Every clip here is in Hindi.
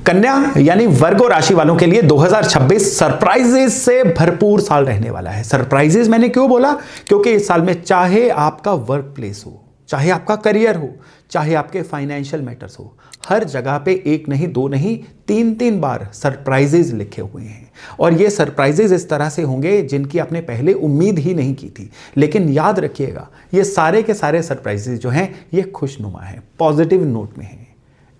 कन्या यानी वर्गो राशि वालों के लिए 2026 सरप्राइजेस से भरपूर साल रहने वाला है। सरप्राइजेस मैंने क्यों बोला? क्योंकि इस साल में चाहे आपका वर्क प्लेस हो, चाहे आपका करियर हो, चाहे आपके फाइनेंशियल मैटर्स हो, हर जगह पे एक नहीं, दो नहीं, तीन तीन बार सरप्राइजेस लिखे हुए हैं। और ये सरप्राइजेस इस तरह से होंगे जिनकी आपने पहले उम्मीद ही नहीं की थी। लेकिन याद रखिएगा, ये सारे के सारे सरप्राइजेस जो हैं ये खुशनुमा हैं, पॉजिटिव नोट में हैं।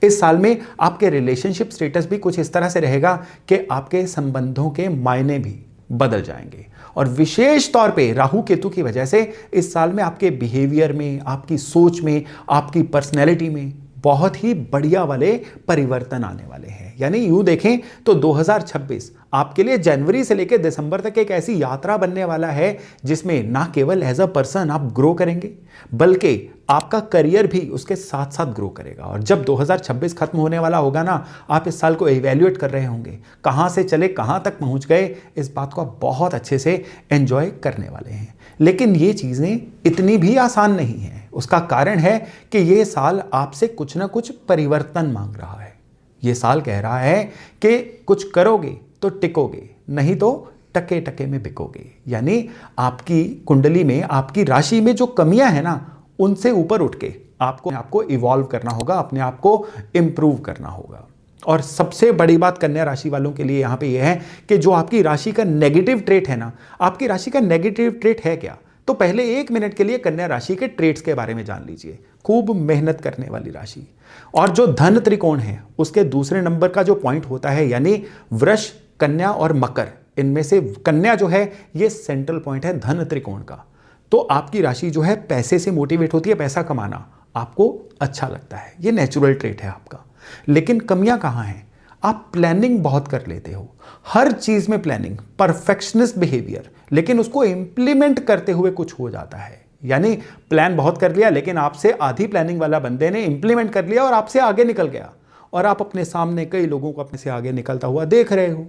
इस साल में आपके रिलेशनशिप स्टेटस भी कुछ इस तरह से रहेगा कि आपके संबंधों के मायने भी बदल जाएंगे। और विशेष तौर पे राहु केतु की वजह से इस साल में आपके बिहेवियर में, आपकी सोच में, आपकी पर्सनैलिटी में बहुत ही बढ़िया वाले परिवर्तन आने वाले हैं। यानी यूं देखें तो 2026 आपके लिए जनवरी से लेकर दिसंबर तक एक ऐसी यात्रा बनने वाला है जिसमें ना केवल एज अ पर्सन आप ग्रो करेंगे, बल्कि आपका करियर भी उसके साथ साथ ग्रो करेगा। और जब 2026 खत्म होने वाला होगा ना, आप इस साल को इवैल्यूएट कर रहे होंगे, कहां से चले कहां तक पहुंच गए, इस बात को आप बहुत अच्छे से एंजॉय करने वाले हैं। लेकिन ये चीजें इतनी भी आसान नहीं है। उसका कारण है कि ये साल आपसे कुछ ना कुछ परिवर्तन मांग रहा है। ये साल कह रहा है कि कुछ करोगे तो टिकोगे, नहीं तो टके टके में बिकोगे। यानी आपकी कुंडली में, आपकी राशि में जो कमियां हैं ना, उनसे ऊपर उठ के आपको इवॉल्व करना होगा, अपने आप को इंप्रूव करना होगा। और सबसे बड़ी बात कन्या राशि वालों के लिए यहां पे यह है कि जो आपकी राशि का नेगेटिव ट्रेट है ना, आपकी राशि का नेगेटिव ट्रेट है क्या? तो पहले 1 मिनट के लिए कन्या राशि के ट्रेट्स के बारे में जान लीजिए। खूब मेहनत करने वाली राशि। और जो धन त्रिकोण है उसके दूसरे नंबर का जो पॉइंट होता है, यानी वृष, कन्या और मकर, इनमें से कन्या जो है ये सेंट्रल पॉइंट है धन त्रिकोण का। तो आपकी राशि जो है पैसे से मोटिवेट होती है, पैसा कमाना आपको अच्छा लगता है, ये नेचुरल ट्रेट है आपका। लेकिन कमियां कहां हैं? आप प्लानिंग बहुत कर लेते हो, हर चीज में प्लानिंग, परफेक्शनिस्ट बिहेवियर, लेकिन उसको इंप्लीमेंट करते हुए कुछ हो जाता है। यानी प्लान बहुत कर लिया, लेकिन आपसे आधी प्लानिंग वाला बंदे ने इंप्लीमेंट कर लिया और आपसे आगे निकल गया, और आप अपने सामने कई लोगों को अपने से आगे निकलता हुआ देख रहे हो।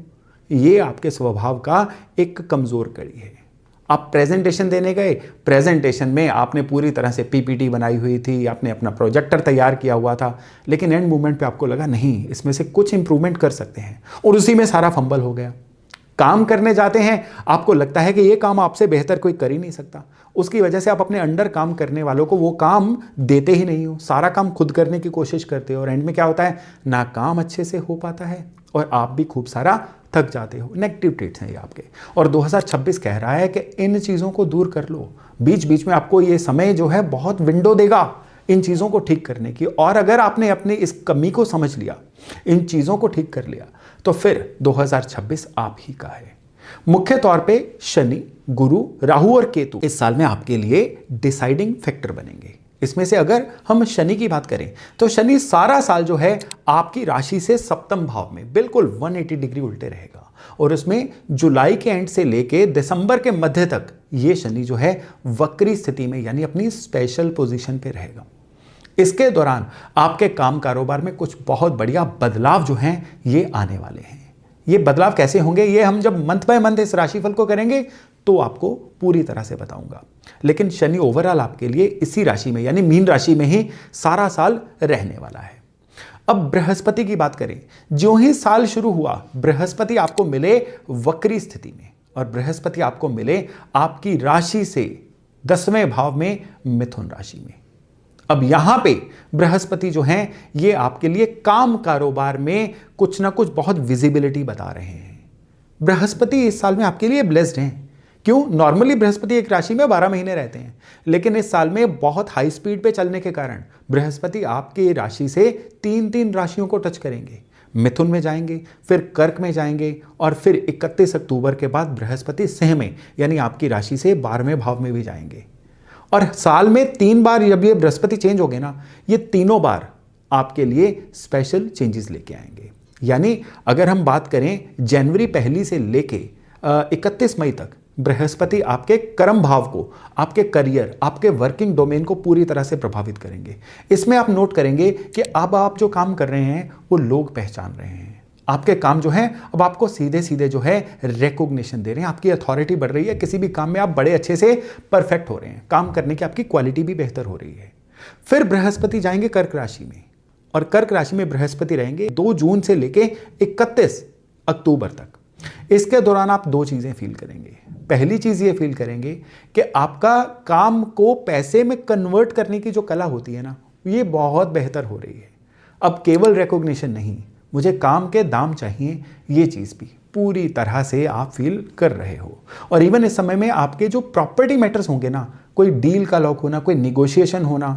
ये आपके स्वभाव का एक कमजोर कड़ी है। आप प्रेजेंटेशन देने गए, प्रेजेंटेशन में आपने पूरी तरह से पीपीटी बनाई हुई थी, आपने अपना प्रोजेक्टर तैयार किया हुआ था, लेकिन एंड मोमेंट पे आपको लगा नहीं, इसमें से कुछ इंप्रूवमेंट कर सकते हैं, और उसी में सारा फंबल हो गया। काम करने जाते हैं, आपको लगता है कि ये काम आपसे बेहतर कोई कर ही नहीं सकता, उसकी वजह से आप अपने अंडर काम करने वालों को वो काम देते ही नहीं हो, सारा काम खुद करने की कोशिश करते हो, और एंड में क्या होता है, ना काम अच्छे से हो पाता है और आप भी खूब सारा थक जाते हो। नेगेटिव ट्रेट्स हैं ये आपके। और 2026 कह रहा है कि इन चीज़ों को दूर कर लो। बीच बीच में आपको ये समय जो है बहुत विंडो देगा इन चीज़ों को ठीक करने की। और अगर आपने अपनी इस कमी को समझ लिया, इन चीज़ों को ठीक कर लिया, तो फिर 2026 आप ही का है। मुख्य तौर पे शनि, गुरु, राहु और केतु इस साल में आपके लिए डिसाइडिंग फैक्टर बनेंगे। इसमें से अगर हम शनि की बात करें तो शनि सारा साल जो है आपकी राशि से सप्तम भाव में बिल्कुल 180 डिग्री उल्टे रहेगा, और उसमें जुलाई के एंड से लेके दिसंबर के मध्य तक ये शनि जो है वक्री स्थिति में, यानी अपनी स्पेशल पोजीशन पे रहेगा। इसके दौरान आपके काम कारोबार में कुछ बहुत बढ़िया बदलाव जो हैं ये आने वाले हैं। ये बदलाव कैसे होंगे, ये हम जब मंथ बाय मंथ इस राशिफल को करेंगे तो आपको पूरी तरह से बताऊंगा। लेकिन शनि ओवरऑल आपके लिए इसी राशि में, यानी मीन राशि में ही सारा साल रहने वाला है। अब बृहस्पति की बात करें, जो ही साल शुरू हुआ बृहस्पति आपको मिले वक्री स्थिति में, और बृहस्पति आपको मिले आपकी राशि से 10वें भाव में मिथुन राशि में। अब यहां पे बृहस्पति जो हैं ये आपके लिए काम कारोबार में कुछ ना कुछ बहुत विजिबिलिटी बता रहे हैं। बृहस्पति इस साल में आपके लिए ब्लेस्ड हैं। क्यों? नॉर्मली बृहस्पति एक राशि में 12 महीने रहते हैं, लेकिन इस साल में बहुत हाई स्पीड पे चलने के कारण बृहस्पति आपके राशि से 3 राशियों को टच करेंगे। मिथुन में जाएंगे, फिर कर्क में जाएंगे, और फिर 31 अक्टूबर के बाद बृहस्पति सिंह में, यानी आपकी राशि से 12वें भाव में भी जाएंगे। और साल में 3 बार जब ये बृहस्पति चेंज हो गए ना, ये तीनों बार आपके लिए स्पेशल चेंजेस लेके आएंगे। यानी अगर हम बात करें जनवरी 1 से लेके 31 मई तक, बृहस्पति आपके कर्म भाव को, आपके करियर, आपके वर्किंग डोमेन को पूरी तरह से प्रभावित करेंगे। इसमें आप नोट करेंगे कि अब आप जो काम कर रहे हैं वो लोग पहचान रहे हैं। आपके काम जो है अब आपको सीधे सीधे जो है रिकॉग्निशन दे रहे हैं, आपकी अथॉरिटी बढ़ रही है, किसी भी काम में आप बड़े अच्छे से परफेक्ट हो रहे हैं, काम करने की आपकी क्वालिटी भी बेहतर हो रही है। फिर बृहस्पति जाएंगे कर्क राशि में, और कर्क राशि में बृहस्पति रहेंगे 2 जून से लेके 31 अक्टूबर तक। इसके दौरान आप 2 चीजें फील करेंगे। पहली चीज ये फील करेंगे कि आपका काम को पैसे में कन्वर्ट करने की जो कला होती है ना, ये बहुत बेहतर हो रही है। अब केवल रिकॉग्निशन नहीं, मुझे काम के दाम चाहिए, ये चीज भी पूरी तरह से आप फील कर रहे हो। और इवन इस समय में आपके जो प्रॉपर्टी मैटर्स होंगे ना, कोई डील का लॉक होना, कोई निगोशिएशन होना,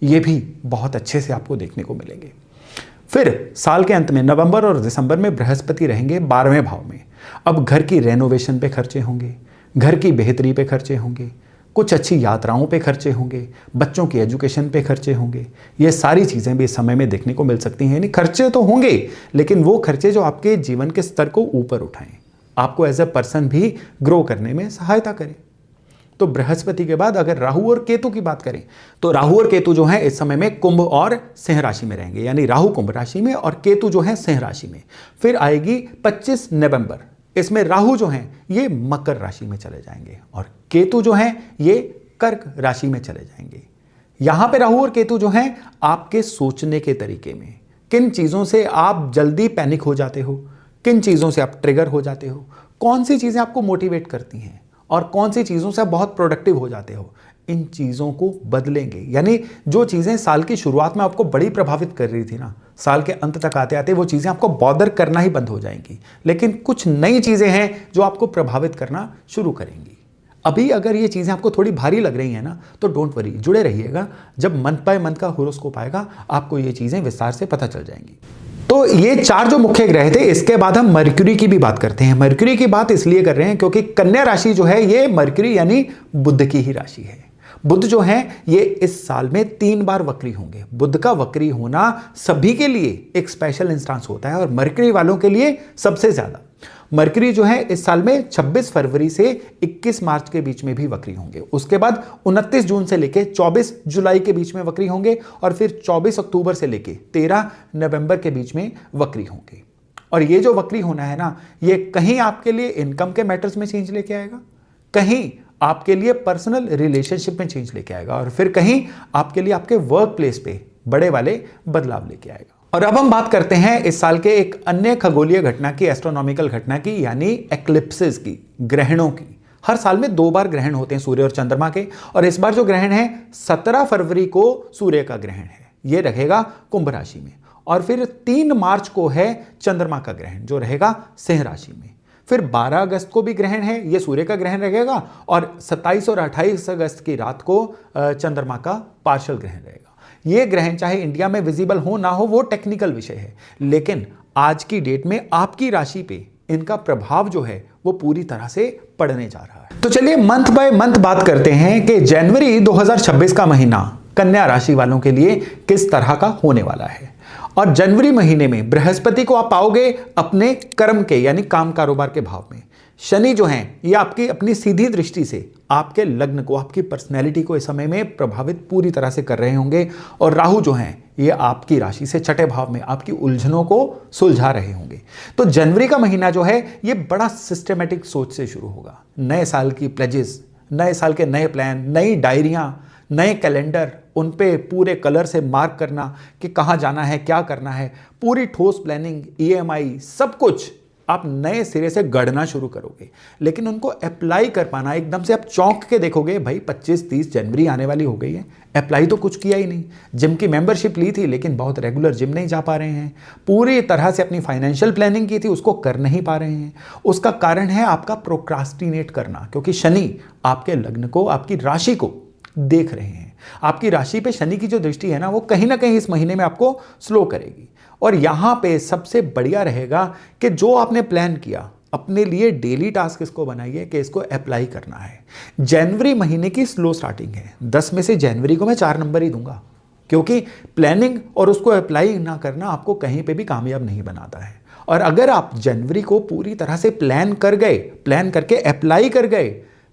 ये भी बहुत अच्छे से आपको देखने को मिलेंगे। फिर साल के अंत में नवंबर और दिसंबर में बृहस्पति रहेंगे 12वें भाव में। अब घर की रेनोवेशन पे खर्चे होंगे, घर की बेहतरी पे खर्चे होंगे, कुछ अच्छी यात्राओं पे खर्चे होंगे, बच्चों की एजुकेशन पे खर्चे होंगे। ये सारी चीज़ें भी इस समय में देखने को मिल सकती हैं। यानी खर्चे तो होंगे, लेकिन वो खर्चे जो आपके जीवन के स्तर को ऊपर उठाएं, आपको एज ए पर्सन भी ग्रो करने में सहायता करें। तो बृहस्पति के बाद अगर राहु और केतु की बात करें, तो राहु और केतु जो है इस समय में कुंभ और सिंह राशि में रहेंगे। यानी राहु कुंभ राशि में और केतु जो है सिंह राशि में। फिर आएगी 25 नवंबर, इसमें राहु जो हैं ये मकर राशि में चले जाएंगे और केतु जो हैं ये कर्क राशि में चले जाएंगे। यहां पे राहु और केतु जो हैं आपके सोचने के तरीके में, किन चीजों से आप जल्दी पैनिक हो जाते हो, किन चीजों से आप ट्रिगर हो जाते हो, कौन सी चीजें आपको मोटिवेट करती हैं और कौन सी चीजों से आप बहुत प्रोडक्टिव हो जाते हो, इन चीजों को बदलेंगे। यानी जो चीजें साल की शुरुआत में आपको बड़ी प्रभावित कर रही थी ना, साल के अंत तक आते आते वो चीजें आपको बॉदर करना ही बंद हो जाएंगी। लेकिन कुछ नई चीजें हैं जो आपको प्रभावित करना शुरू करेंगी। अभी अगर ये चीजें आपको थोड़ी भारी लग रही हैं ना, तो डोंट वरी, जुड़े रहिएगा। जब मंथ बाय मंथ का होरोस्कोप आएगा, आपको ये चीजें विस्तार से पता चल जाएंगी। तो ये 4 जो मुख्य ग्रह थे, इसके बाद हम मर्क्यूरी की भी बात करते हैं। मर्क्यूरी की बात इसलिए कर रहे हैं क्योंकि कन्या राशि जो है ये मर्क्यूरी यानी बुध की ही राशि है। बुध जो है ये इस साल में 3 बार वक्री होंगे। बुध का वक्री होना सभी के लिए एक स्पेशल इंस्टांस होता है और मर्क्यूरी वालों के लिए सबसे ज्यादा। मर्क्यूरी जो है इस साल में 26 फरवरी से 21 मार्च के बीच में भी वक्री होंगे। उसके बाद 29 जून से लेके 24 जुलाई के बीच में वक्री होंगे और फिर 24 अक्टूबर से लेके 13 नवंबर के बीच में वक्री होंगे। और ये जो वक्री होना है ना, ये कहीं आपके लिए इनकम के मैटर्स में चेंज लेके आएगा, कहीं आपके लिए पर्सनल रिलेशनशिप में चेंज लेके आएगा और फिर कहीं आपके लिए आपके वर्क प्लेस पे बड़े वाले बदलाव लेके आएगा। और अब हम बात करते हैं इस साल के एक अन्य खगोलीय घटना की, एस्ट्रोनॉमिकल घटना की, यानी एक्लिप्सेस की, ग्रहणों की। हर साल में 2 बार ग्रहण होते हैं सूर्य और चंद्रमा के, और इस बार जो ग्रहण है 17 फरवरी को सूर्य का ग्रहण है, ये रहेगा कुंभ राशि में। और फिर 3 मार्च को है चंद्रमा का ग्रहण जो रहेगा सिंह राशि में। फिर 12 अगस्त को भी ग्रहण है, ये सूर्य का ग्रहण रहेगा, और 27 और 28 अगस्त की रात को चंद्रमा का पार्शियल ग्रहण रहेगा। ये ग्रहण चाहे इंडिया में विजिबल हो ना हो, वो टेक्निकल विषय है, लेकिन आज की डेट में आपकी राशि पे इनका प्रभाव जो है वो पूरी तरह से पड़ने जा रहा है। तो चलिए मंथ बाय मंथ बात करते हैं कि जनवरी 2026 का महीना कन्या राशि वालों के लिए किस तरह का होने वाला है। और जनवरी महीने में बृहस्पति को आप पाओगे अपने कर्म के यानी काम कारोबार के भाव में। शनि जो हैं ये आपकी अपनी सीधी दृष्टि से आपके लग्न को, आपकी पर्सनैलिटी को इस समय में प्रभावित पूरी तरह से कर रहे होंगे। और राहु जो हैं ये आपकी राशि से 6ठे भाव में आपकी उलझनों को सुलझा रहे होंगे। तो जनवरी का महीना जो है ये बड़ा सिस्टमेटिक सोच से शुरू होगा। नए साल की प्लेजेस, नए साल के नए प्लान, नई डायरियां, नए कैलेंडर, उन पे पूरे कलर से मार्क करना कि कहाँ जाना है, क्या करना है, पूरी ठोस प्लानिंग, EMI, सब कुछ आप नए सिरे से गढ़ना शुरू करोगे। लेकिन उनको अप्लाई कर पाना, एकदम से आप चौंक के देखोगे भाई 25-30 जनवरी आने वाली हो गई है, अप्लाई तो कुछ किया ही नहीं। जिम की मेंबरशिप ली थी लेकिन बहुत रेगुलर जिम नहीं जा पा रहे हैं। पूरी तरह से अपनी फाइनेंशियल प्लानिंग की थी, उसको कर नहीं पा रहे हैं। उसका कारण है आपका प्रोक्रास्टिनेट करना, क्योंकि शनि आपके लग्न को, आपकी राशि को देख रहे हैं। आपकी राशि पे शनि की जो दृष्टि है ना, वो कहीं ना कहीं इस महीने में आपको स्लो करेगी। और यहां पे सबसे बढ़िया रहेगा कि जो आपने प्लान किया अपने लिए डेली टास्क इसको बनाइए कि इसको अप्लाई करना है। जनवरी महीने की स्लो स्टार्टिंग है, 10 में से जनवरी को मैं 4 नंबर ही दूंगा, क्योंकि प्लानिंग और उसको अप्लाई ना करना आपको कहीं पे भी कामयाब नहीं बनाता है। और अगर आप जनवरी को पूरी तरह से प्लान कर गए, प्लान करके अप्लाई कर गए,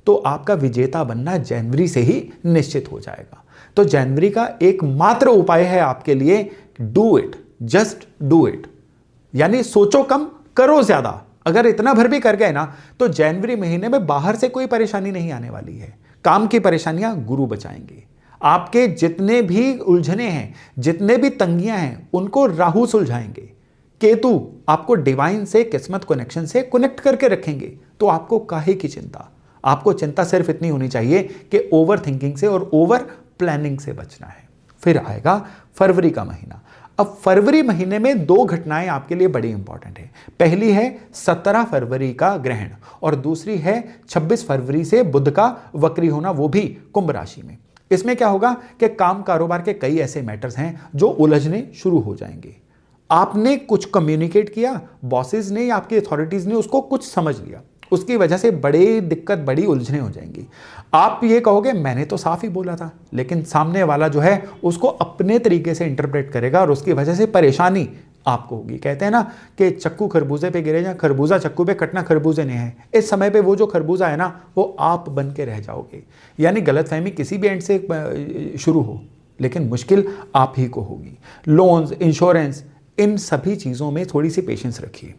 तो आपका विजेता बनना जनवरी से ही निश्चित हो जाएगा। तो जनवरी का एकमात्र उपाय है आपके लिए, do it, just do it. यानी सोचो कम, करो ज्यादा। अगर इतना भर भी कर गए ना, तो जनवरी महीने में बाहर से कोई परेशानी नहीं आने वाली है। काम की परेशानियां गुरु बचाएंगे। आपके जितने भी उलझने हैं, जितने भी तंगियां हैं, उनको राहु सुलझाएंगे। केतु आपको डिवाइन से, किस्मत कनेक्शन से कनेक्ट करके रखेंगे। तो आपको काहे की चिंता? आपको चिंता सिर्फ इतनी होनी चाहिए कि ओवर थिंकिंग से और ओवर प्लानिंग से बचना है। फिर आएगा फरवरी का महीना। अब फरवरी महीने में दो घटनाएं आपके लिए बड़ी इंपॉर्टेंट है। पहली है 17 फरवरी का ग्रहण और दूसरी है 26 फरवरी से बुध का वक्री होना, वो भी कुंभ राशि में। इसमें क्या होगा कि काम कारोबार के कई ऐसे मैटर्स हैं जो उलझने शुरू हो जाएंगे। आपने कुछ कम्युनिकेट किया, बॉसेस ने या आपकी अथॉरिटीज ने उसको कुछ समझ लिया, उसकी वजह से बड़ी दिक्कत, बड़ी उलझने हो जाएंगी। आप ये कहोगे मैंने तो साफ ही बोला था, लेकिन सामने वाला जो है उसको अपने तरीके से इंटरप्रेट करेगा और उसकी वजह से परेशानी आपको होगी। कहते हैं ना कि चक्कू खरबूजे पे गिरे, या खरबूजा चक्कू पे कटना खरबूजे ने है। इस समय पे वो जो खरबूजा है ना, वो आप बन के रह जाओगे। यानी गलतफहमी किसी भी एंड से शुरू हो, लेकिन मुश्किल आप ही को होगी। लोन्स, इंश्योरेंस, इन सभी चीज़ों में थोड़ी सी पेशेंस रखिए।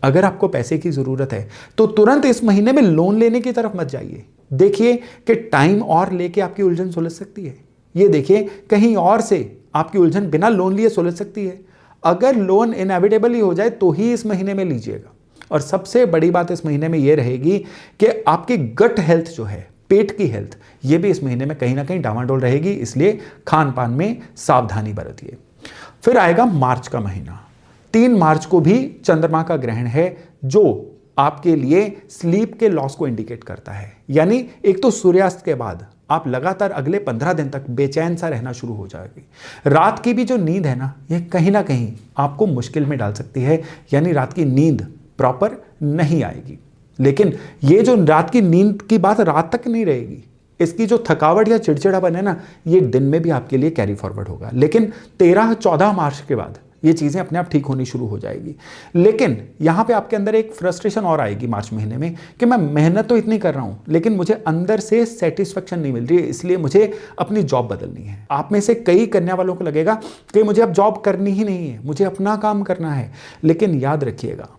अगर आपको पैसे की ज़रूरत है तो तुरंत इस महीने में लोन लेने की तरफ मत जाइए। देखिए कि टाइम और लेके आपकी उलझन सुलझ सकती है। ये देखिए कहीं और से आपकी उलझन बिना लोन लिए सुलझ सकती है। अगर लोन इनएविटेबली हो जाए तो ही इस महीने में लीजिएगा। और सबसे बड़ी बात इस महीने में ये रहेगी कि आपकी गट हेल्थ जो है, पेट की हेल्थ, ये भी इस महीने में कहीं ना कहीं डामाडोल रहेगी। इसलिए खान पान में सावधानी बरतिए। फिर आएगा मार्च का महीना। 3 मार्च को भी चंद्रमा का ग्रहण है जो आपके लिए स्लीप के लॉस को इंडिकेट करता है। यानी एक तो सूर्यास्त के बाद आप लगातार अगले 15 दिन तक बेचैन सा रहना शुरू हो जाएगी। रात की भी जो नींद है ना, ये कहीं ना कहीं आपको मुश्किल में डाल सकती है। यानी रात की नींद प्रॉपर नहीं आएगी। लेकिन ये जो रात की नींद की बात रात तक नहीं रहेगी। इसकी जो थकावट या चिड़चिड़ापन है ना, ये दिन में भी आपके लिए कैरी फॉरवर्ड होगा। लेकिन 13-14 मार्च के बाद ये चीज़ें अपने आप ठीक होनी शुरू हो जाएगी। लेकिन यहाँ पे आपके अंदर एक फ्रस्ट्रेशन और आएगी मार्च महीने में कि मैं मेहनत तो इतनी कर रहा हूँ, लेकिन मुझे अंदर से सेटिस्फेक्शन नहीं मिल रही है, इसलिए मुझे अपनी जॉब बदलनी है। आप में से कई कन्या वालों को लगेगा कि मुझे अब जॉब करनी ही नहीं है, मुझे अपना काम करना है। लेकिन याद रखिएगा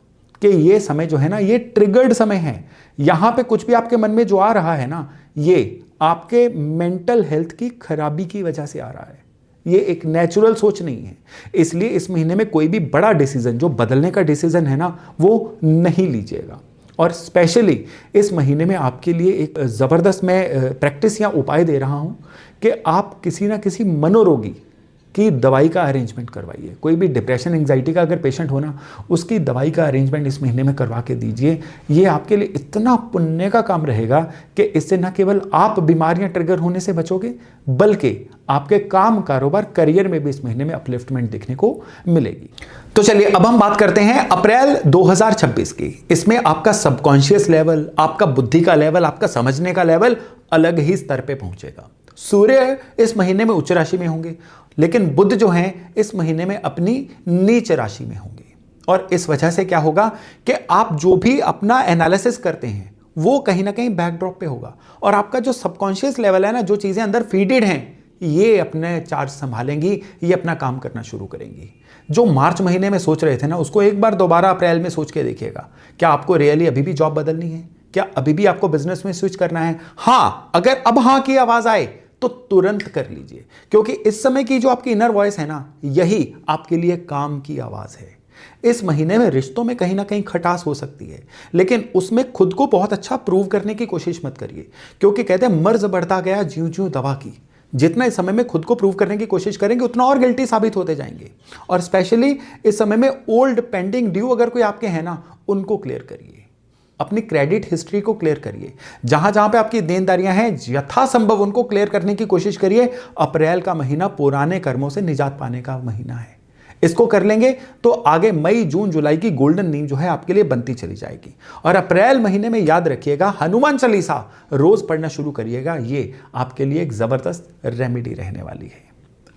कि ये समय जो है ना, ये ट्रिगर्ड समय है। यहाँ पे कुछ भी आपके मन में जो आ रहा है ना, ये आपके मेंटल हेल्थ की खराबी की वजह से आ रहा है। ये एक नेचुरल सोच नहीं है। इसलिए इस महीने में कोई भी बड़ा डिसीजन, जो बदलने का डिसीजन है ना, वो नहीं लीजिएगा। और स्पेशली इस महीने में आपके लिए एक ज़बरदस्त मैं प्रैक्टिस या उपाय दे रहा हूँ कि आप किसी ना किसी मनोरोगी की दवाई का अरेंजमेंट करवाइए। कोई भी डिप्रेशन, एंग्जाइटी का अगर पेशेंट हो ना, उसकी दवाई का अरेंजमेंट इस महीने में करवा के दीजिए। ये आपके लिए इतना पुण्य का काम रहेगा कि इससे न केवल आप बीमारियां ट्रिगर होने से बचोगे, बल्कि आपके काम, कारोबार, करियर में भी इस महीने में अपलिफ्टमेंट देखने को मिलेगी। तो चलिए अब हम बात करते हैं अप्रैल 2026 की। इसमें आपका सबकॉन्शियस लेवल, आपका बुद्धि का लेवल, आपका समझने का लेवल अलग ही स्तर पे पहुंचेगा। सूर्य इस महीने में उच्च राशि में होंगे, लेकिन बुध जो हैं इस महीने में अपनी नीच राशि में होंगे। और इस वजह से क्या होगा कि आप जो भी अपना एनालिसिस करते हैं वो कहीं ना कहीं बैकड्रॉप पे होगा। और आपका जो सबकॉन्शियस लेवल है ना, जो चीज़ें अंदर फीडेड हैं, ये अपने चार्ज संभालेंगी, ये अपना काम करना शुरू करेंगी। जो मार्च महीने में सोच रहे थे ना, उसको एक बार दोबारा अप्रैल में सोच के देखिएगा। क्या आपको रियली अभी भी जॉब बदलनी है? क्या अभी भी आपको बिजनेस में स्विच करना है? हाँ, अगर अब हाँ की आवाज आए तो तुरंत कर लीजिए, क्योंकि इस समय की जो आपकी इनर वॉइस है ना, यही आपके लिए काम की आवाज है। इस महीने में रिश्तों में कहीं ना कहीं खटास हो सकती है, लेकिन उसमें खुद को बहुत अच्छा प्रूव करने की कोशिश मत करिए, क्योंकि कहते हैं मर्ज बढ़ता गया ज्यों ज्यों दवा की। जितना इस समय में खुद को प्रूव करने की कोशिश करेंगे, उतना और गिल्टी साबित होते जाएंगे। और स्पेशली इस समय में ओल्ड पेंडिंग ड्यू अगर कोई आपके हैं ना, उनको क्लियर करिए। अपनी क्रेडिट हिस्ट्री को क्लियर करिए। जहां जहां पे आपकी देनदारियां हैं, यथासंभव उनको क्लियर करने की कोशिश करिए। अप्रैल का महीना पुराने कर्मों से निजात पाने का महीना है। इसको कर लेंगे तो आगे मई, जून, जुलाई की गोल्डन नींव जो है आपके लिए बनती चली जाएगी। और अप्रैल महीने में याद रखिएगा, हनुमान चालीसा रोज पढ़ना शुरू करिएगा। ये आपके लिए एक जबरदस्त रेमेडी रहने वाली है।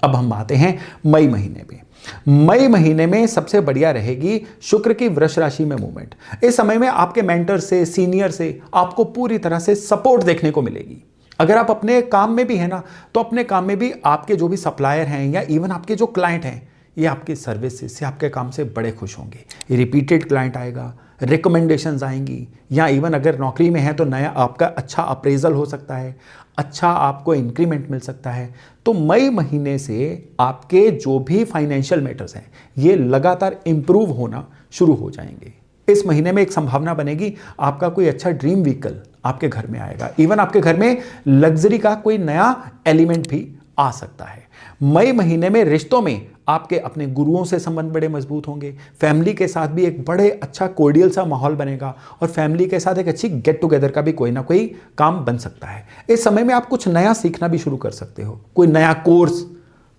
अब हम आते हैं मई महीने पे। मई महीने में सबसे बढ़िया रहेगी शुक्र की वृष राशि में मूवमेंट। इस समय में आपके मेंटर से, सीनियर से आपको पूरी तरह से सपोर्ट देखने को मिलेगी। अगर आप अपने काम में भी है ना, तो अपने काम में भी आपके जो भी सप्लायर हैं या इवन आपके जो क्लाइंट हैं, ये आपकी सर्विस से, आपके काम से बड़े खुश होंगे। रिपीटेड क्लाइंट आएगा, रिकमेंडेशंस आएंगी, या इवन अगर नौकरी में है तो नया आपका अच्छा अप्रेजल हो सकता है, अच्छा आपको इंक्रीमेंट मिल सकता है। तो मई महीने से आपके जो भी फाइनेंशियल मैटर्स हैं ये लगातार इंप्रूव होना शुरू हो जाएंगे। इस महीने में एक संभावना बनेगी आपका कोई अच्छा ड्रीम व्हीकल आपके घर में आएगा, इवन आपके घर में लग्जरी का कोई नया एलिमेंट भी आ सकता है। मई महीने में रिश्तों में आपके अपने गुरुओं से संबंध बड़े मजबूत होंगे, फैमिली के साथ भी एक बड़े अच्छा कोर्डियल सा माहौल बनेगा, और फैमिली के साथ एक अच्छी गेट टुगेदर का भी कोई ना कोई काम बन सकता है। इस समय में आप कुछ नया सीखना भी शुरू कर सकते हो, कोई नया कोर्स,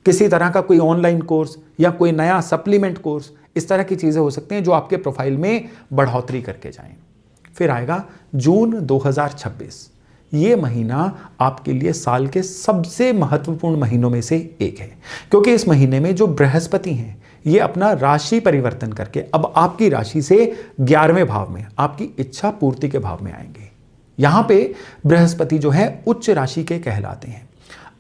किसी तरह का कोई ऑनलाइन कोर्स या कोई नया सप्लीमेंट कोर्स, इस तरह की चीज़ें हो सकती हैं जो आपके प्रोफाइल में बढ़ोतरी करके जाएं। फिर आएगा जून 2026। ये महीना आपके लिए साल के सबसे महत्वपूर्ण महीनों में से एक है, क्योंकि इस महीने में जो बृहस्पति हैं ये अपना राशि परिवर्तन करके अब आपकी राशि से 11वें भाव में, आपकी इच्छा पूर्ति के भाव में आएंगे। यहां पे बृहस्पति जो है उच्च राशि के कहलाते हैं।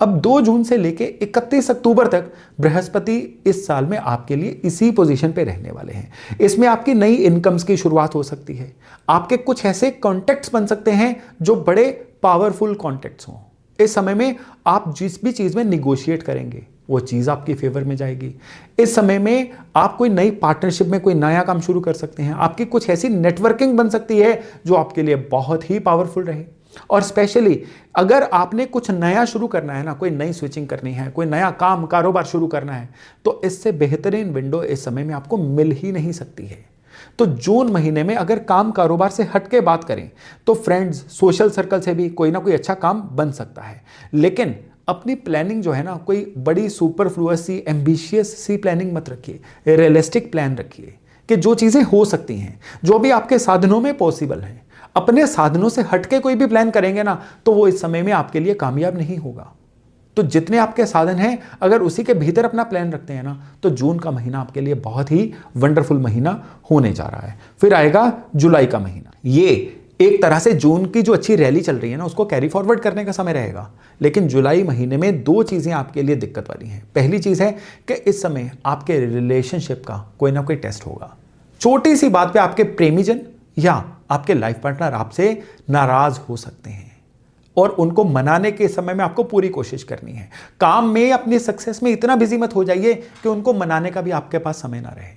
अब 2 जून से लेके 31 अक्टूबर तक बृहस्पति इस साल में आपके लिए इसी पोजीशन पे रहने वाले हैं। इसमें आपकी नई इनकम्स की शुरुआत हो सकती है, आपके कुछ ऐसे कॉन्टैक्ट्स बन सकते हैं जो बड़े पावरफुल कॉन्टैक्ट्स हों। इस समय में आप जिस भी चीज़ में निगोशिएट करेंगे वो चीज़ आपकी फेवर में जाएगी। इस समय में आप कोई नई पार्टनरशिप में कोई नया काम शुरू कर सकते हैं, आपकी कुछ ऐसी नेटवर्किंग बन सकती है जो आपके लिए बहुत ही पावरफुल रहे। और स्पेशली अगर आपने कुछ नया शुरू करना है ना, कोई नई स्विचिंग करनी है, कोई नया काम कारोबार शुरू करना है, तो इससे बेहतरीन विंडो इस समय में आपको मिल ही नहीं सकती है। तो जून महीने में अगर काम कारोबार से हट के बात करें तो फ्रेंड्स, सोशल सर्कल से भी कोई ना कोई अच्छा काम बन सकता है। लेकिन अपनी प्लानिंग जो है ना, कोई बड़ी सुपरफ्लुअस सी, एम्बिशियस सी प्लानिंग मत रखिए, रियलिस्टिक प्लान रखिए कि जो चीज़ें हो सकती हैं, जो भी आपके साधनों में पॉसिबल हैं। अपने साधनों से हटके कोई भी प्लान करेंगे ना तो वो इस समय में आपके लिए कामयाब नहीं होगा। तो जितने आपके साधन हैं अगर उसी के भीतर अपना प्लान रखते हैं ना तो जून का महीना आपके लिए बहुत ही वंडरफुल महीना होने जा रहा है। फिर आएगा जुलाई का महीना। ये एक तरह से जून की जो अच्छी रैली चल रही है ना उसको कैरी फॉरवर्ड करने का समय रहेगा। लेकिन जुलाई महीने में 2 चीज़ें आपके लिए दिक्कत वाली हैं। पहली चीज़ है कि इस समय आपके रिलेशनशिप का कोई ना कोई टेस्ट होगा। छोटी सी बात पे आपके प्रेमीजन या आपके लाइफ पार्टनर आपसे नाराज हो सकते हैं और उनको मनाने के समय में आपको पूरी कोशिश करनी है। काम में, अपनी सक्सेस में इतना बिजी मत हो जाइए कि उनको मनाने का भी आपके पास समय ना रहे।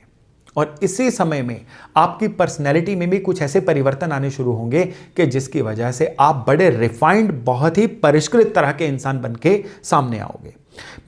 और इसी समय में आपकी पर्सनैलिटी में भी कुछ ऐसे परिवर्तन आने शुरू होंगे कि जिसकी वजह से आप बड़े रिफाइंड, बहुत ही परिष्कृत तरह के इंसान बन के सामने आओगे।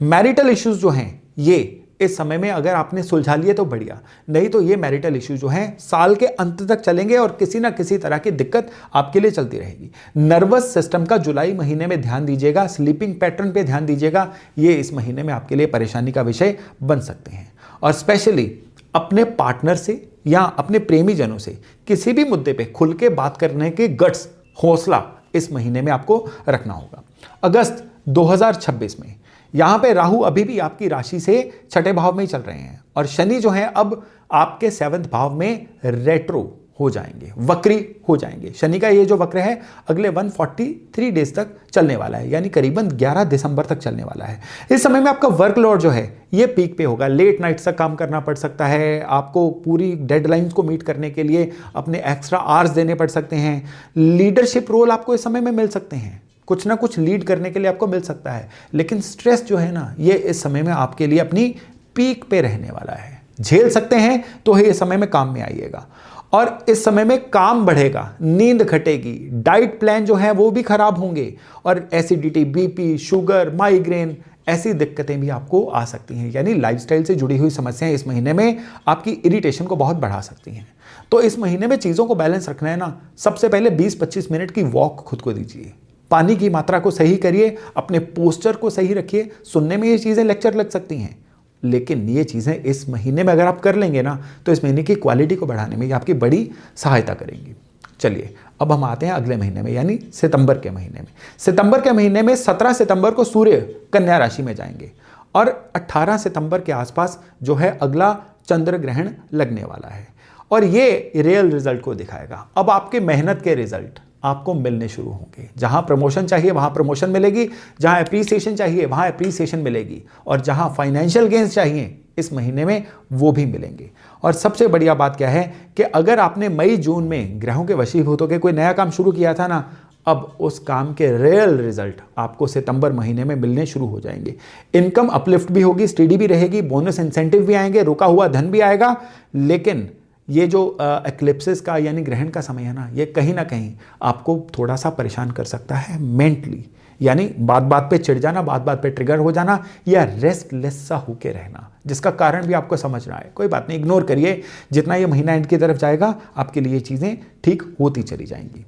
मैरिटल इश्यूज जो हैं ये इस समय में अगर आपने सुलझा लिए तो बढ़िया, नहीं तो ये मैरिटल इश्यू जो हैं साल के अंत तक चलेंगे और किसी ना किसी तरह की दिक्कत आपके लिए चलती रहेगी। नर्वस सिस्टम का जुलाई महीने में ध्यान दीजिएगा, स्लीपिंग पैटर्न पे ध्यान दीजिएगा, ये इस महीने में आपके लिए परेशानी का विषय बन सकते हैं। और स्पेशली अपने पार्टनर से या अपने प्रेमीजनों से किसी भी मुद्दे पे खुल के बात करने के गट्स, हौसला इस महीने में आपको रखना होगा। अगस्त 2026 में यहां पे राहु अभी भी आपकी राशि से 6ठे भाव में ही चल रहे हैं और शनि जो है अब आपके 7वें भाव में रेट्रो हो जाएंगे, वक्री हो जाएंगे। शनि का ये जो वक्र है अगले 143 डेज तक चलने वाला है, यानी करीबन 11 दिसंबर तक चलने वाला है। इस समय में आपका वर्कलोड जो है ये पीक पे होगा, लेट नाइट्स तक काम करना पड़ सकता है, आपको पूरी डेडलाइंस को मीट करने के लिए अपने एक्स्ट्रा आवर्स देने पड़ सकते हैं। लीडरशिप रोल आपको इस समय में मिल सकते हैं, कुछ ना कुछ लीड करने के लिए आपको मिल सकता है। लेकिन स्ट्रेस जो है ना ये इस समय में आपके लिए अपनी पीक पे रहने वाला है। झेल सकते हैं तो ये समय में काम में आइएगा। और इस समय में काम बढ़ेगा, नींद घटेगी, डाइट प्लान जो है वो भी खराब होंगे और एसिडिटी, बीपी, शुगर, माइग्रेन ऐसी दिक्कतें भी आपको आ सकती हैं। यानी लाइफस्टाइल से जुड़ी हुई समस्याएं इस महीने में आपकी इरिटेशन को बहुत बढ़ा सकती हैं। तो इस महीने में चीज़ों को बैलेंस रखना है ना, सबसे पहले 20-25 मिनट की वॉक खुद को दीजिए, पानी की मात्रा को सही करिए, अपने पोस्चर को सही रखिए। सुनने में ये चीज़ें लेक्चर लग सकती हैं, लेकिन ये चीज़ें इस महीने में अगर आप कर लेंगे ना तो इस महीने की क्वालिटी को बढ़ाने में ये आपकी बड़ी सहायता करेंगी। चलिए अब हम आते हैं अगले महीने में, यानी सितंबर के महीने में। सितंबर के महीने में 17 सितंबर को सूर्य कन्या राशि में जाएंगे और 18 सितंबर के आसपास जो है अगला चंद्र ग्रहण लगने वाला है और ये रियल रिजल्ट को दिखाएगा। अब आपके मेहनत के रिजल्ट आपको मिलने शुरू होंगे। जहां प्रमोशन चाहिए वहां प्रमोशन मिलेगी, जहां एप्रिसिएशन चाहिए वहां एप्रिसिएशन मिलेगी और जहां फाइनेंशियल गेन्स चाहिए इस महीने में वो भी मिलेंगे। और सबसे बढ़िया बात क्या है कि अगर आपने मई जून में ग्रहों के वशीभूत होकर कोई नया काम शुरू किया था ना, अब उस काम के रियल रिजल्ट आपको सितंबर महीने में मिलने शुरू हो जाएंगे। इनकम अपलिफ्ट भी होगी, स्टेडी भी रहेगी, बोनस इंसेंटिव भी आएंगे, रुका हुआ धन भी आएगा। लेकिन ये जो एक्लिप्सिस का यानी ग्रहण का समय है ना, ये कहीं ना कहीं आपको थोड़ा सा परेशान कर सकता है मेंटली, यानी बात बात पे चिढ़ जाना, बात बात पे ट्रिगर हो जाना, या रेस्टलेस सा होके रहना, जिसका कारण भी आपको समझना है। कोई बात नहीं, इग्नोर करिए, जितना ये महीना एंड की तरफ जाएगा आपके लिए चीजें ठीक होती चली जाएंगी।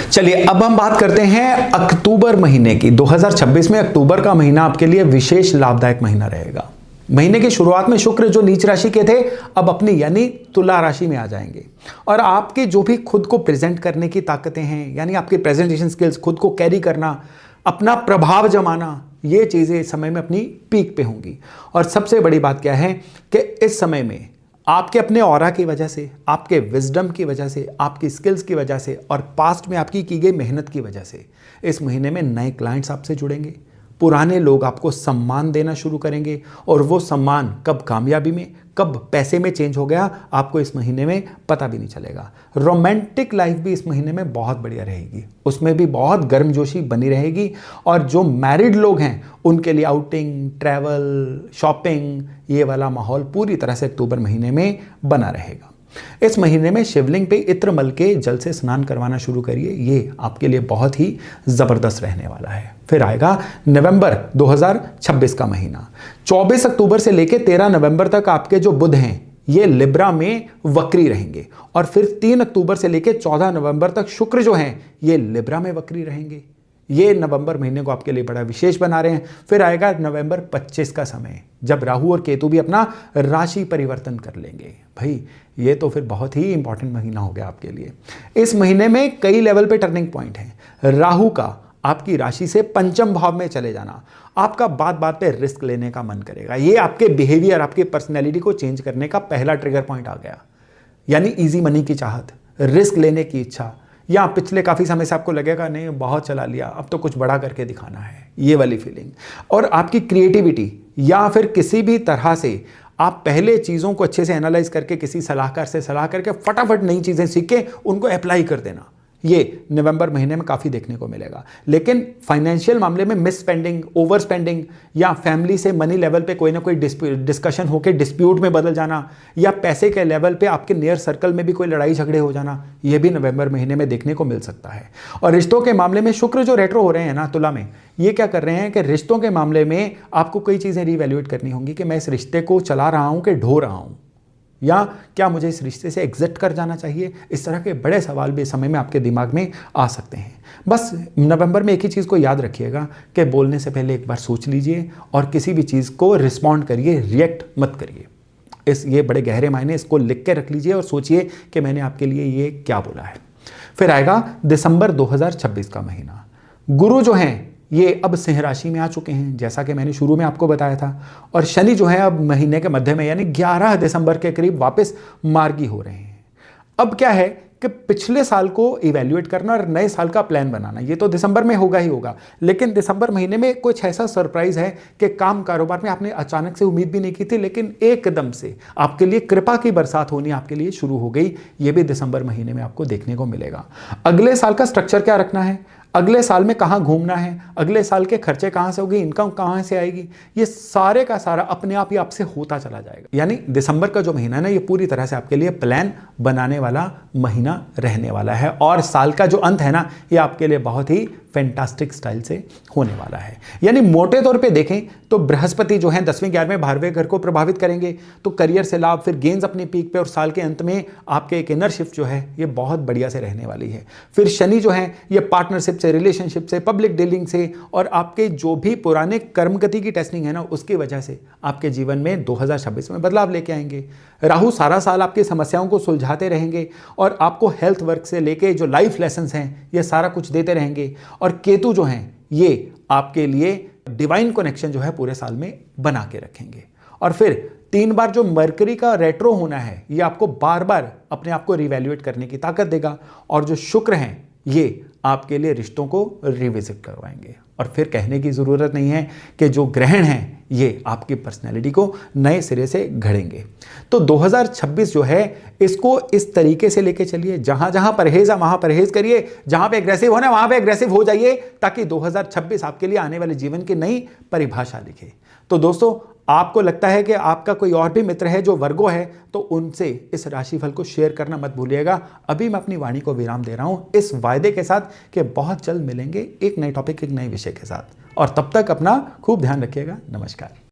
चलिए अब हम बात करते हैं अक्टूबर महीने की। 2026 में अक्टूबर का महीना आपके लिए विशेष लाभदायक महीना रहेगा। महीने की शुरुआत में शुक्र जो नीच राशि के थे अब अपनी यानी तुला राशि में आ जाएंगे, और आपके जो भी खुद को प्रेजेंट करने की ताकतें हैं, यानी आपकी प्रेजेंटेशन स्किल्स, खुद को कैरी करना, अपना प्रभाव जमाना, ये चीजें इस समय में अपनी पीक पे होंगी। और सबसे बड़ी बात क्या है कि इस समय में आपके अपने ऑरा की वजह से, आपके विजडम की वजह से, आपकी स्किल्स की वजह से और पास्ट में आपकी की गई मेहनत की वजह से इस महीने में नए क्लाइंट्स आपसे जुड़ेंगे। पुराने लोग आपको सम्मान देना शुरू करेंगे, और वो सम्मान कब कामयाबी में, कब पैसे में चेंज हो गया आपको इस महीने में पता भी नहीं चलेगा। रोमांटिक लाइफ भी इस महीने में बहुत बढ़िया रहेगी, उसमें भी बहुत गर्मजोशी बनी रहेगी। और जो मैरिड लोग हैं उनके लिए आउटिंग, ट्रैवल, शॉपिंग, ये वाला माहौल पूरी तरह से अक्टूबर महीने में बना रहेगा। इस महीने में शिवलिंग पे इत्र मल के जल से स्नान करवाना शुरू करिए, ये आपके लिए बहुत ही जबरदस्त रहने वाला है। फिर आएगा नवंबर 2026 का महीना। 24 अक्टूबर से लेकर 13 नवंबर तक आपके जो बुध हैं ये लिब्रा में वक्री रहेंगे, और फिर 3 अक्टूबर से लेकर 14 नवंबर तक शुक्र जो हैं ये लिब्रा में वक्री रहेंगे। ये नवंबर महीने को आपके लिए बड़ा विशेष बना रहे हैं। फिर आएगा नवंबर 25 का समय, जब राहु और केतु भी अपना राशि परिवर्तन कर लेंगे। भाई ये तो फिर बहुत ही इंपॉर्टेंट महीना हो गया आपके लिए। इस महीने में कई लेवल पे टर्निंग पॉइंट हैं। राहु का आपकी राशि से पंचम भाव में चले जाना आपका बात बात पे रिस्क लेने का मन करेगा। ये आपके बिहेवियर, आपकी पर्सनैलिटी को चेंज करने का पहला ट्रिगर पॉइंट आ गया, यानी इजी मनी की चाहत, रिस्क लेने की इच्छा, या पिछले काफ़ी समय से आपको लगेगा नहीं बहुत चला लिया, अब तो कुछ बड़ा करके दिखाना है, ये वाली फीलिंग। और आपकी क्रिएटिविटी, या फिर किसी भी तरह से आप पहले चीज़ों को अच्छे से एनालाइज करके किसी सलाहकार से सलाह करके फटाफट नई चीज़ें सीख के उनको अप्लाई कर देना, ये नवंबर महीने में काफ़ी देखने को मिलेगा। लेकिन फाइनेंशियल मामले में मिस स्पेंडिंग, ओवर स्पेंडिंग, या फैमिली से मनी लेवल पे कोई ना कोई डिस्कशन होकर डिस्प्यूट में बदल जाना, या पैसे के लेवल पे आपके नियर सर्कल में भी कोई लड़ाई झगड़े हो जाना, ये भी नवंबर महीने में देखने को मिल सकता है। और रिश्तों के मामले में शुक्र जो रेट्रो हो रहे हैं ना तुला में, ये क्या कर रहे हैं कि रिश्तों के मामले में आपको कई चीज़ें रीवैल्यूएट करनी होंगी कि मैं इस रिश्ते को चला रहा हूँ कि ढो रहा हूँ, या क्या मुझे इस रिश्ते से एग्जिट कर जाना चाहिए। इस तरह के बड़े सवाल भी इस समय में आपके दिमाग में आ सकते हैं। बस नवंबर में एक ही चीज़ को याद रखिएगा कि बोलने से पहले एक बार सोच लीजिए और किसी भी चीज़ को रिस्पॉन्ड करिए, रिएक्ट मत करिए। ये बड़े गहरे मायने, इसको लिख के रख लीजिए और सोचिए कि मैंने आपके लिए ये क्या बोला है। फिर आएगा दिसंबर 2026 का महीना। गुरु जो हैं ये अब सिंह राशि में आ चुके हैं, जैसा कि मैंने शुरू में आपको बताया था, और शनि जो है अब महीने के मध्य में यानी 11 दिसंबर के करीब वापस मार्गी हो रहे हैं। अब क्या है कि पिछले साल को इवैल्यूएट करना और नए साल का प्लान बनाना, ये तो दिसंबर में होगा ही होगा, लेकिन दिसंबर महीने में कुछ ऐसा सरप्राइज है कि काम कारोबार में आपने अचानक से उम्मीद भी नहीं की थी, लेकिन एकदम से आपके लिए कृपा की बरसात होनी आपके लिए शुरू हो गई। ये भी दिसंबर महीने में आपको देखने को मिलेगा। अगले साल का स्ट्रक्चर क्या रखना है, अगले साल में कहाँ घूमना है, अगले साल के खर्चे कहाँ से होगी, इनकम कहाँ से आएगी, ये सारे का सारा अपने आप ही आपसे होता चला जाएगा। यानी दिसंबर का जो महीना है ना, ये पूरी तरह से आपके लिए प्लान बनाने वाला महीना रहने वाला है, और साल का जो अंत है ना, ये आपके लिए बहुत ही फैंटास्टिक स्टाइल से होने वाला है। यानी मोटे तौर पे देखें तो बृहस्पति जो है 10वें 11वें 12वें घर को प्रभावित करेंगे, तो करियर से लाभ, फिर गेन्स अपनी पीक पे, और साल के अंत में आपके एक इनर शिफ्ट जो है ये बहुत बढ़िया से रहने वाली है। फिर शनि जो है ये पार्टनरशिप से, रिलेशनशिप से, पब्लिक डीलिंग से, और आपके जो भी पुराने कर्मगति की टेस्टिंग है ना, उसकी वजह से आपके जीवन में 2026 में बदलाव लेके आएंगे। राहु सारा साल आपकी समस्याओं को सुलझाते रहेंगे, और आपको हेल्थ वर्क से लेके जो लाइफ लेसन्स हैं ये सारा कुछ देते रहेंगे। और केतु जो हैं ये आपके लिए डिवाइन कनेक्शन जो है पूरे साल में बना के रखेंगे। और फिर 3 बार जो मरकरी का रेट्रो होना है ये आपको बार बार अपने आप को रिवैल्यूएट करने की ताकत देगा, और जो शुक्र हैं ये आपके लिए रिश्तों को रिविजिट करवाएंगे। और फिर कहने की ज़रूरत नहीं है कि जो ग्रहण हैं ये आपकी पर्सनैलिटी को नए सिरे से घड़ेंगे। तो 2026 जो है इसको इस तरीके से लेके चलिए, जहां जहां परहेज है वहां परहेज करिए, जहां पे एग्रेसिव होना है वहां पे एग्रेसिव हो जाइए, ताकि 2026 आपके लिए आने वाले जीवन की नई परिभाषा लिखे। तो दोस्तों, आपको लगता है कि आपका कोई और भी मित्र है जो वर्गो है, तो उनसे इस राशिफल को शेयर करना मत भूलिएगा। अभी मैं अपनी वाणी को विराम दे रहा हूं इस वायदे के साथ कि बहुत जल्द मिलेंगे एक नए टॉपिक, एक नए विषय के साथ, और तब तक अपना खूब ध्यान रखिएगा। नमस्कार।